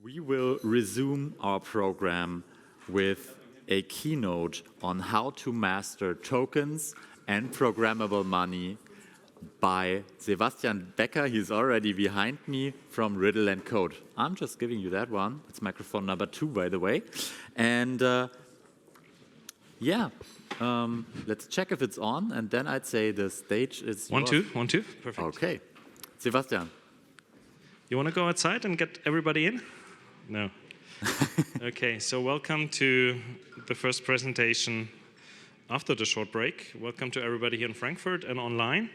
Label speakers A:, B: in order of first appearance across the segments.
A: We will resume our program with a keynote on how to master tokens and programmable money by Sebastian Becker. He's already behind me from Riddle&Code. I'm just giving you that one. It's microphone number 2, by the way. And let's check if it's on, and then I'd say the stage is yours.
B: 1, 2, perfect.
A: Okay. Sebastian.
B: You want to go outside and get everybody in? No. Okay, so welcome to the first presentation after the short break. Welcome to everybody here in Frankfurt and online.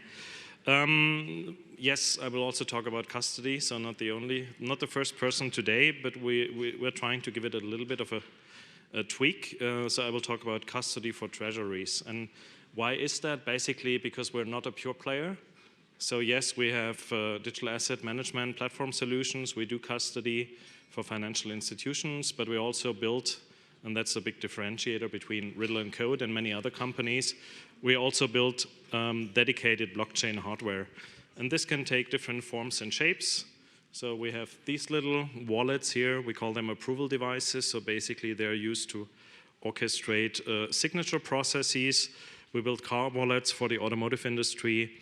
B: Yes, I will also talk about custody, so not the first person today, but we're trying to give it a little bit of a tweak. So I will talk about custody for treasuries. And why is that? Basically because we're not a pure player. So yes, we have digital asset management platform solutions. We do custody for financial institutions, but we also built, and that's a big differentiator between Riddle&Code and many other companies, we also built dedicated blockchain hardware. And this can take different forms and shapes. So we have these little wallets here. We call them approval devices. So basically, they're used to orchestrate signature processes. We built car wallets for the automotive industry.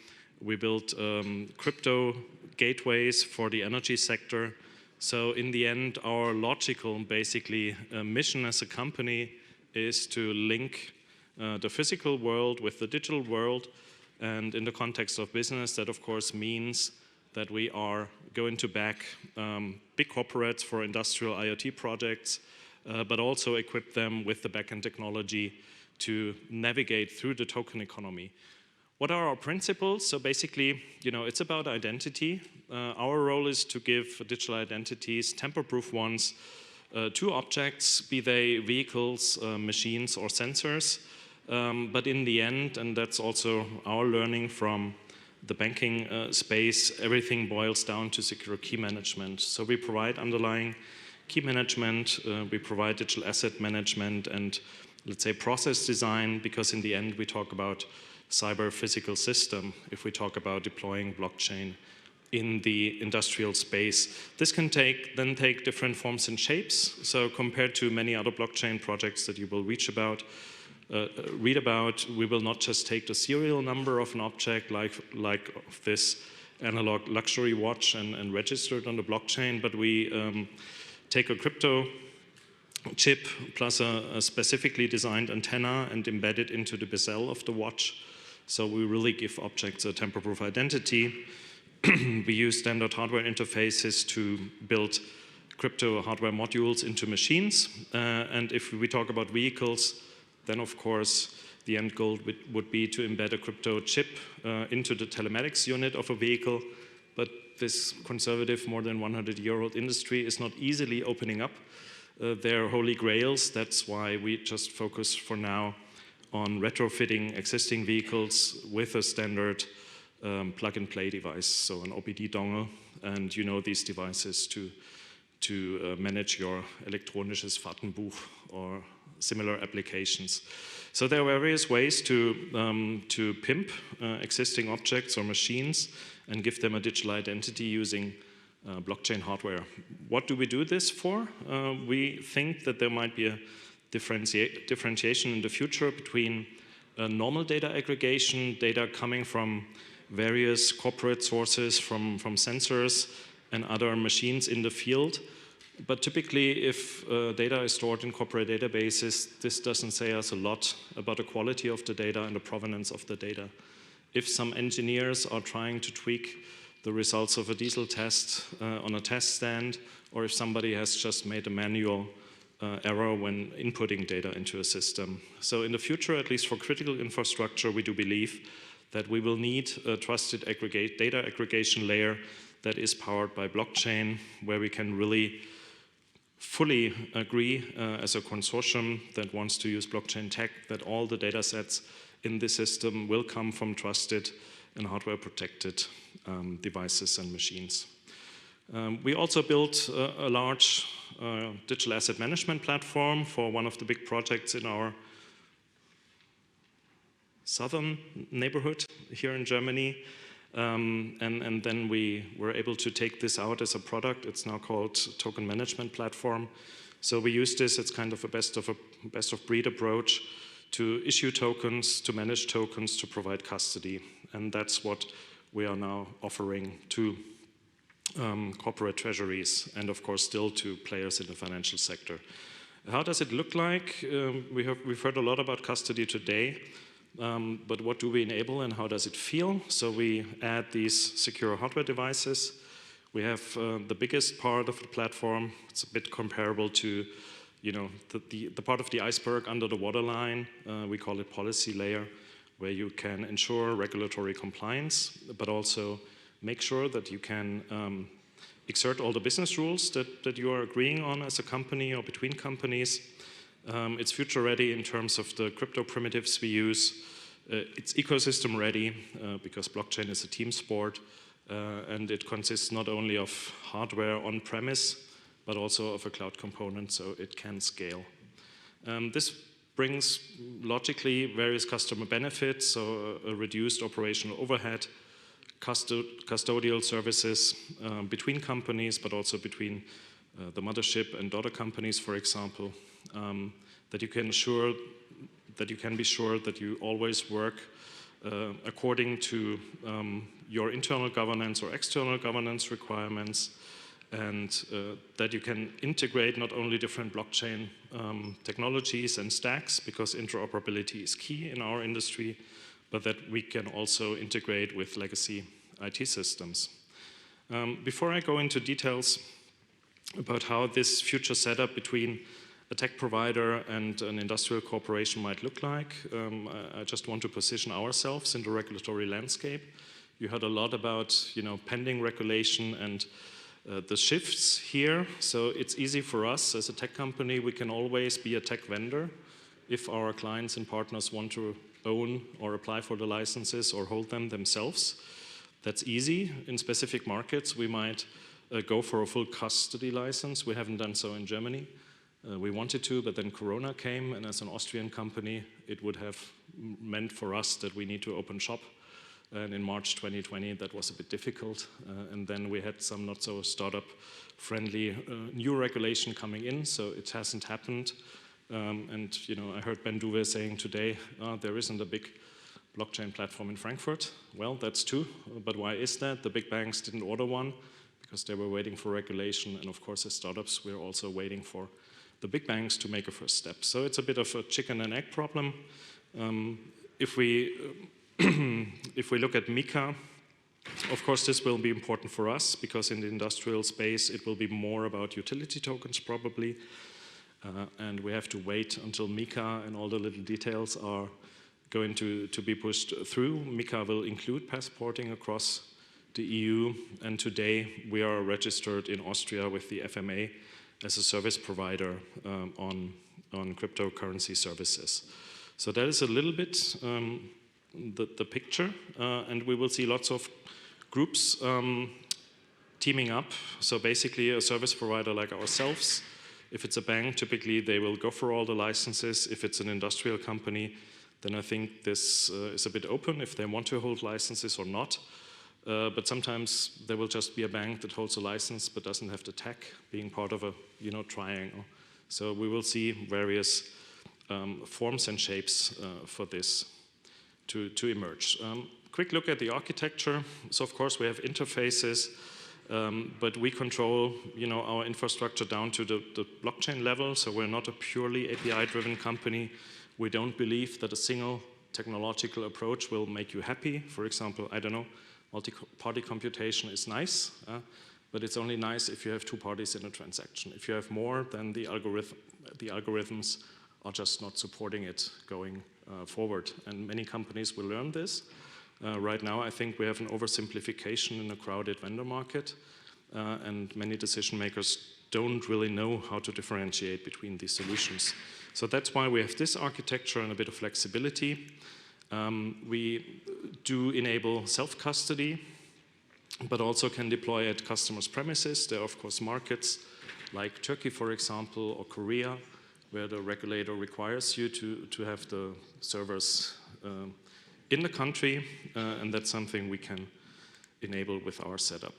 B: We built crypto gateways for the energy sector. So in the end, our logical, basically, mission as a company is to link the physical world with the digital world. And in the context of business, that of course means that we are going to back big corporates for industrial IoT projects, but also equip them with the backend technology to navigate through the token economy. What are our principles? So basically, it's about identity. Our role is to give digital identities, tamper-proof ones, to objects, be they vehicles, machines, or sensors. But in the end, and that's also our learning from the banking space, everything boils down to secure key management. So we provide underlying key management, we provide digital asset management, and let's say process design, because in the end we talk about cyber-physical system if we talk about deploying blockchain in the industrial space. This can then take different forms and shapes. So compared to many other blockchain projects that you will read about, we will not just take the serial number of an object like this analog luxury watch and register it on the blockchain, but we take a crypto chip plus a specifically designed antenna and embed it into the bezel of the watch. So we really give objects a tamper-proof identity. We use standard hardware interfaces to build crypto hardware modules into machines. And if we talk about vehicles, then of course the end goal would be to embed a crypto chip into the telematics unit of a vehicle. But this conservative, more than 100-year-old industry is not easily opening up their holy grails. That's why we just focus for now on retrofitting existing vehicles with a standard plug-and-play device, so an OBD dongle, and these devices to manage your elektronisches Fahrtenbuch or similar applications. So there are various ways to pimp existing objects or machines and give them a digital identity using blockchain hardware. What do we do this for? We think that there might be a differentiation in the future between normal data aggregation, data coming from various corporate sources, from sensors and other machines in the field. But typically, if data is stored in corporate databases, this doesn't say us a lot about the quality of the data and the provenance of the data. If some engineers are trying to tweak the results of a diesel test on a test stand, or if somebody has just made a manual error when inputting data into a system. So in the future, at least for critical infrastructure, we do believe that we will need a trusted data aggregation layer that is powered by blockchain, where we can really fully agree as a consortium that wants to use blockchain tech that all the data sets in the system will come from trusted and hardware protected devices and machines. We also built a large digital asset management platform for one of the big projects in our southern neighborhood here in Germany. And then we were able to take this out as a product. It's now called Token Management Platform. So we use this, it's kind of a best of breed approach to issue tokens, to manage tokens, to provide custody. And that's what we are now offering to corporate treasuries and of course still to players in the financial sector. How does it look like? We've heard a lot about custody today, but what do we enable and how does it feel? So we add these secure hardware devices. We have the biggest part of the platform. It's a bit comparable to, you know, the part of the iceberg under the waterline. We call it policy layer, where you can ensure regulatory compliance, but also make sure that you can exert all the business rules that you are agreeing on as a company or between companies. It's future ready in terms of the crypto primitives we use. It's ecosystem ready because blockchain is a team sport. And it consists not only of hardware on-premise, but also of a cloud component, so it can scale. This brings logically various customer benefits, so a reduced operational overhead, custodial services between companies, but also between the mothership and daughter companies, for example, that you can be sure that you always work according to your internal governance or external governance requirements, and that you can integrate not only different blockchain technologies and stacks, because interoperability is key in our industry, but that we can also integrate with legacy IT systems. Before I go into details about how this future setup between a tech provider and an industrial corporation might look like, I just want to position ourselves in the regulatory landscape. You heard a lot about, you know, pending regulation and the shifts here. So it's easy for us as a tech company. We can always be a tech vendor if our clients and partners want to own or apply for the licenses or hold them themselves. That's easy. In specific markets, we might go for a full custody license. We haven't done so in Germany. We wanted to, but then Corona came, and as an Austrian company, it would have meant for us that we need to open shop. And in March 2020, that was a bit difficult. And then we had some not so startup-friendly new regulation coming in, so it hasn't happened. And you know, I heard Ben Duve saying today, there isn't a big blockchain platform in Frankfurt. Well, that's true, but why is that? The big banks didn't order one because they were waiting for regulation, and of course, as startups, we're also waiting for the big banks to make a first step. So it's a bit of a chicken and egg problem. If we look at MiCA, of course, this will be important for us because in the industrial space, it will be more about utility tokens probably. And we have to wait until MiCA and all the little details are going to be pushed through. MiCA will include passporting across the EU, and today we are registered in Austria with the FMA as a service provider on cryptocurrency services. So that is a little bit the picture, and we will see lots of groups teaming up. So basically a service provider like ourselves, if it's a bank, typically they will go for all the licenses. If it's an industrial company, then I think this is a bit open if they want to hold licenses or not. But sometimes there will just be a bank that holds a license but doesn't have the tech, being part of a triangle. So we will see various forms and shapes for this to emerge. Quick look at the architecture. So of course we have interfaces, but we control our infrastructure down to the blockchain level. So we're not a purely API-driven company. We don't believe that a single technological approach will make you happy. For example, I don't know, multi-party computation is nice, but it's only nice if you have two parties in a transaction. If you have more, then the algorithms are just not supporting it going forward. And many companies will learn this. Right now, I think we have an oversimplification in a crowded vendor market, and many decision makers don't really know how to differentiate between these solutions. So that's why we have this architecture and a bit of flexibility. We do enable self-custody, but also can deploy at customers' premises. There are, of course, markets like Turkey, for example, or Korea, where the regulator requires you to have the servers in the country, and that's something we can enable with our setup.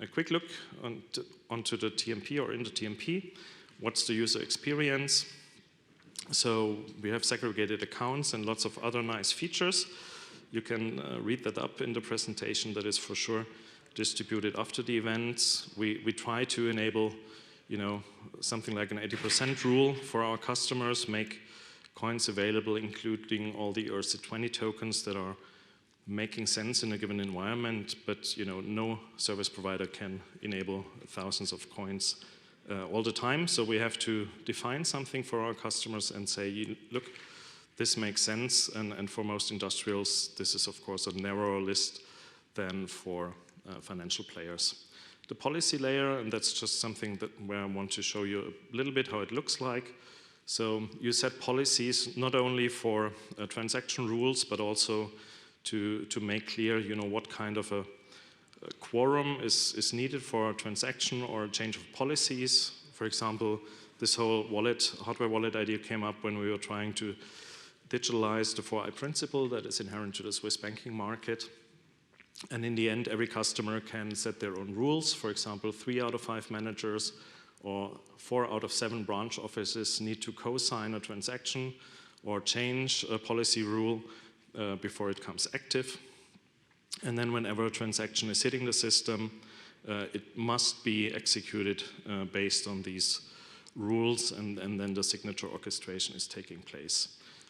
B: A quick look onto the TMP or in the TMP. What's the user experience? So we have segregated accounts and lots of other nice features. You can read that up in the presentation. That is for sure distributed after the events. We try to enable, something like an 80% rule for our customers, make coins available, including all the ERC20 tokens that are making sense in a given environment, but no service provider can enable thousands of coins all the time. So we have to define something for our customers and say, look, this makes sense, and for most industrials, this is of course a narrower list than for financial players. The policy layer, and that's just something where I want to show you a little bit how it looks like. So you set policies not only for transaction rules, but also to make clear, what kind of a quorum is needed for a transaction or a change of policies. For example, this whole hardware wallet idea came up when we were trying to digitalize the 4i principle that is inherent to the Swiss banking market. And in the end, every customer can set their own rules. For example, 3 out of 5 managers or 4 out of 7 branch offices need to co-sign a transaction or change a policy rule before it comes active. And then whenever a transaction is hitting the system, it must be executed based on these rules, and then the signature orchestration is taking place.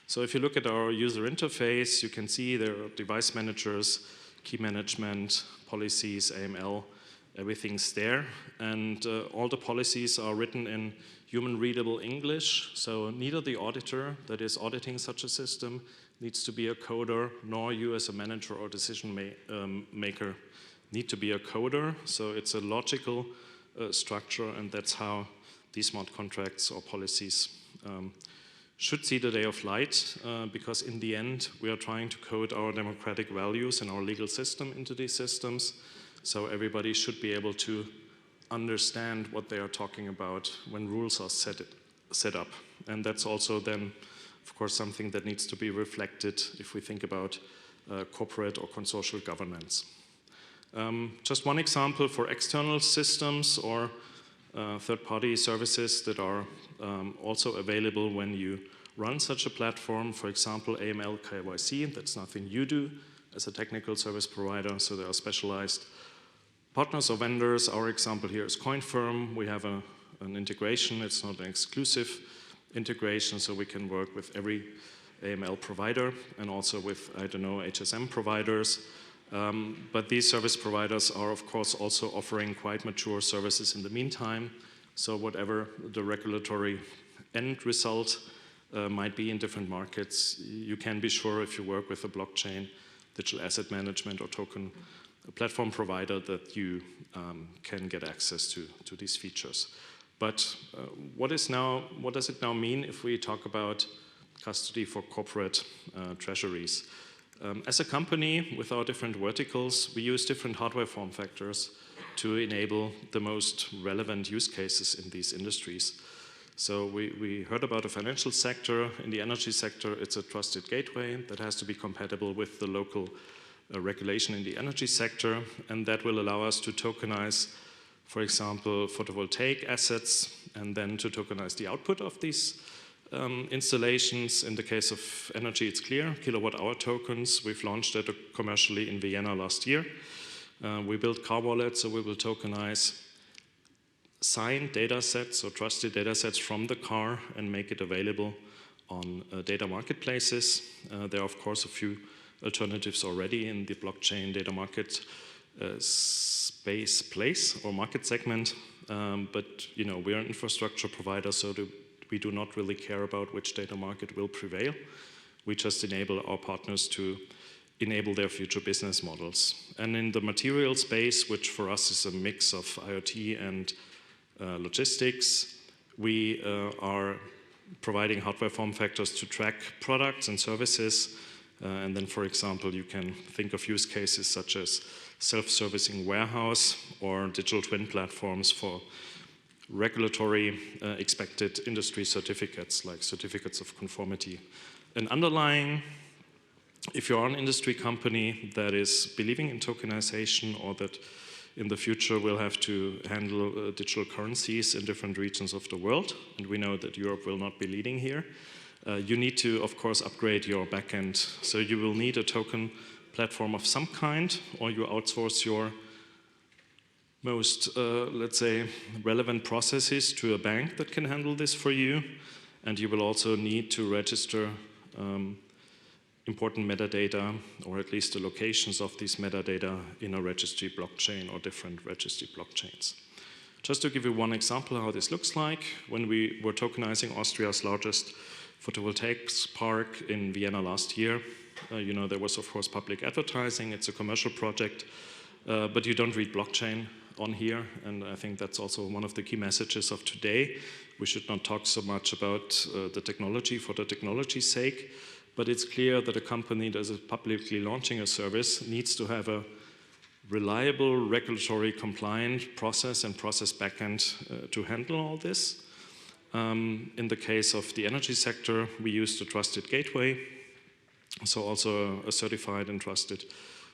B: So if you look at our user interface, you can see there are device managers, key management, policies, AML, everything's there. And all the policies are written in human-readable English, so neither the auditor that is auditing such a system needs to be a coder, nor you as a manager or decision maker need to be a coder. So it's a logical structure, and that's how these smart contracts or policies should see the day of light, because in the end, we are trying to code our democratic values and our legal system into these systems. So everybody should be able to understand what they are talking about when rules are set up. And that's also then, of course, something that needs to be reflected if we think about corporate or consortial governance. Just one example for external systems or third-party services that are also available when you run such a platform. For example, AML KYC, that's nothing you do as a technical service provider, so there are specialized partners or vendors. Our example here is CoinFirm. We have an integration. It's not an exclusive integration, so we can work with every AML provider and also with, HSM providers. But these service providers are, of course, also offering quite mature services in the meantime. So whatever the regulatory end result might be in different markets, you can be sure if you work with a blockchain, digital asset management or token platform provider that you can get access to these features. But what does it now mean if we talk about custody for corporate treasuries? As a company with our different verticals, we use different hardware form factors to enable the most relevant use cases in these industries. So we heard about the financial sector. In the energy sector, it's a trusted gateway that has to be compatible with the local regulation in the energy sector, and that will allow us to tokenize, for example, photovoltaic assets, and then to tokenize the output of these installations. In the case of energy, it's clear, kilowatt-hour tokens. We've launched that commercially in Vienna last year. We built car wallets, so we will tokenize signed data sets or trusted data sets from the car and make it available on data marketplaces. There are, of course, a few alternatives already in the blockchain data market place or market segment. But we're an infrastructure provider, so we do not really care about which data market will prevail. We just enable our partners to enable their future business models. And in the material space, which for us is a mix of IoT and logistics, we are providing hardware form factors to track products and services. And then, for example, you can think of use cases such as self-servicing warehouse or digital twin platforms for regulatory expected industry certificates, like certificates of conformity. And underlying if you're an industry company that is believing in tokenization or that in the future will have to handle digital currencies in different regions of the world, and we know that Europe will not be leading here, you need to, of course, upgrade your backend. So you will need a token platform of some kind, or you outsource your most, let's say, relevant processes to a bank that can handle this for you, and you will also need to register important metadata, or at least the locations of these metadata in a registry blockchain or different registry blockchains. Just to give you one example how this looks like, when we were tokenizing Austria's largest photovoltaics park in Vienna last year, you know, there was of course public advertising, it's a commercial project, but you don't read blockchain on here, and I think that's also one of the key messages of today. We should not talk so much about the technology for the technology's sake, but it's clear that a company that is publicly launching a service needs to have a reliable, regulatory compliant process and process backend to handle all this. In the case of the energy sector, we use the trusted gateway, so also a certified and trusted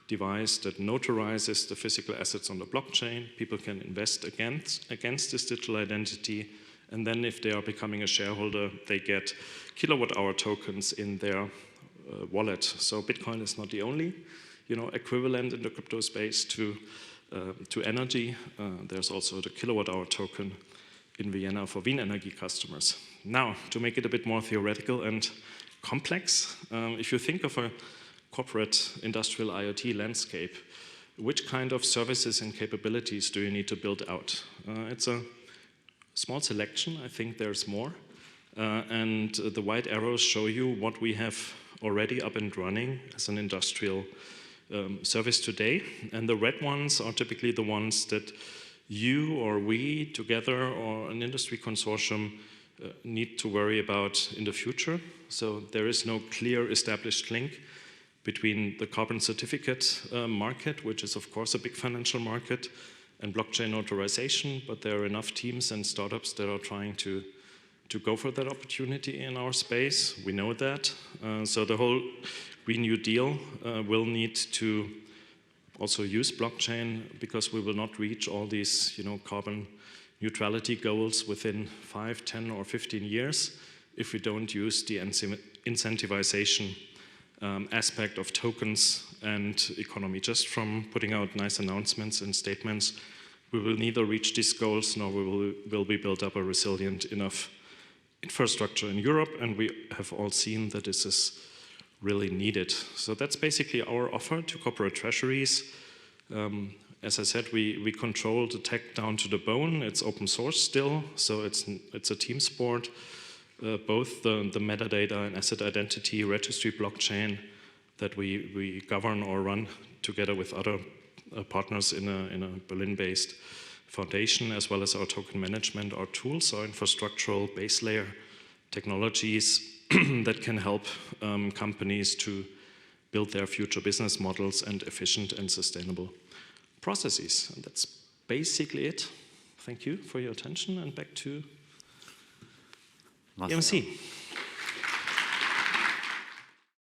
B: device that notarizes the physical assets on the blockchain. People can invest against this digital identity, and then if they are becoming a shareholder, they get kilowatt-hour tokens in their wallet. So Bitcoin is not the only, you know, equivalent in the crypto space to energy. There's also the kilowatt-hour token in Vienna for Wien Energy customers. Now, to make it a bit more theoretical and complex, if you think of a corporate industrial IoT landscape, which kind of services and capabilities do you need to build out? It's a small selection. I think there's more. And the white arrows show you what we have already up and running as an industrial service today. And the red ones are typically the ones that you or we together or an industry consortium need to worry about in the future. So there is no clear established link between the carbon certificate market, which is of course a big financial market, and blockchain notarization, but there are enough teams and startups that are trying to go for that opportunity in our space. We know that. So the whole Green New Deal will need to also use blockchain, because we will not reach all these, you know, carbon neutrality goals within 5, 10, or 15 years if we don't use the incentivization aspect of tokens and economy. Just from putting out nice announcements and statements, we will neither reach these goals nor will we build up a resilient enough infrastructure in Europe, and we have all seen that this is really needed. So that's basically our offer to corporate treasuries. As I said, we control the tech down to the bone. It's open source still, so it's a team sport. Both the metadata and asset identity registry blockchain that we govern or run together with other partners in a Berlin-based foundation, as well as our token management, our tools, our infrastructural base layer technologies that can help companies to build their future business models and efficient and sustainable processes. And that's basically it. Thank you for your attention, and back to EMC.